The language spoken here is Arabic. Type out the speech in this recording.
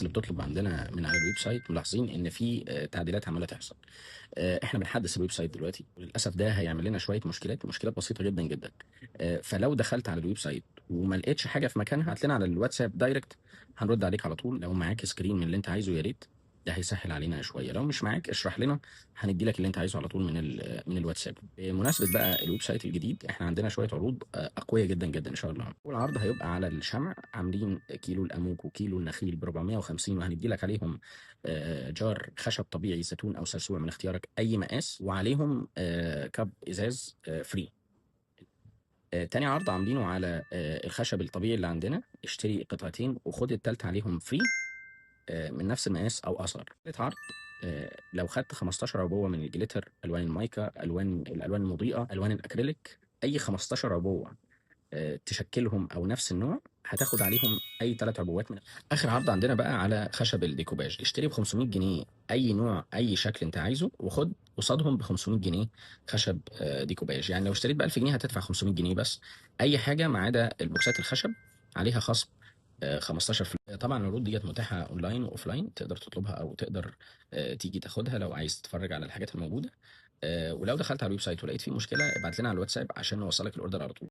اللي بتطلب عندنا من على الويب سايت ملاحظين ان في تعديلات عماله تحصل. احنا بنحدث الويب سايت دلوقتي، وللاسف ده هيعمل لنا شويه مشكلات بسيطه جدا جدا. فلو دخلت على الويب سايت وما لقيتش حاجه في مكانها، هات لنا على الواتساب دايركت، هنرد عليك على طول. لو معاك سكرين من اللي انت عايزه يا ريت، ده هيسهل علينا شويه. لو مش معاك اشرح لنا، هندي لك اللي انت عايزه على طول من الواتساب. بمناسبه بقى الويب سايت الجديد، احنا عندنا شويه عروض اقويه جدا جدا ان شاء الله. اول عرض هيبقى على الشمع، عاملين كيلو الاموك وكيلو النخيل ب 450، وهندي لك عليهم جار خشب طبيعي زيتون او سلسوع من اختيارك اي مقاس، وعليهم كب ازاز فري. تاني عرض عاملينه على الخشب الطبيعي اللي عندنا، اشتري قطعتين وخد التالتة عليهم فري من نفس المقاس او اصغر. تالت عرض، لو خدت 15 عبوه من الجليتر، الوان المايكا، الالوان المضيئه، الوان الاكريليك، اي 15 عبوه تشكلهم او نفس النوع، هتاخد عليهم اي 3 عبوات من. اخر عرض عندنا بقى على خشب الديكوباج، اشتري ب 500 جنيه اي نوع اي شكل انت عايزه، وخد قصادهم ب 500 جنيه خشب ديكوباج. يعني لو اشتريت ب 1000 جنيه هتدفع 500 جنيه بس. اي حاجه ما عدا البوكسات الخشب عليها خصم 15%. طبعا العروض ديت متاحه اونلاين واوفلاين، تقدر تطلبها او تقدر تيجي تاخدها لو عايز تتفرج على الحاجات الموجوده. ولو دخلت على الويب سايت ولقيت فيه مشكله، ابعت لنا على الواتساب عشان نوصلك الاوردر على طول.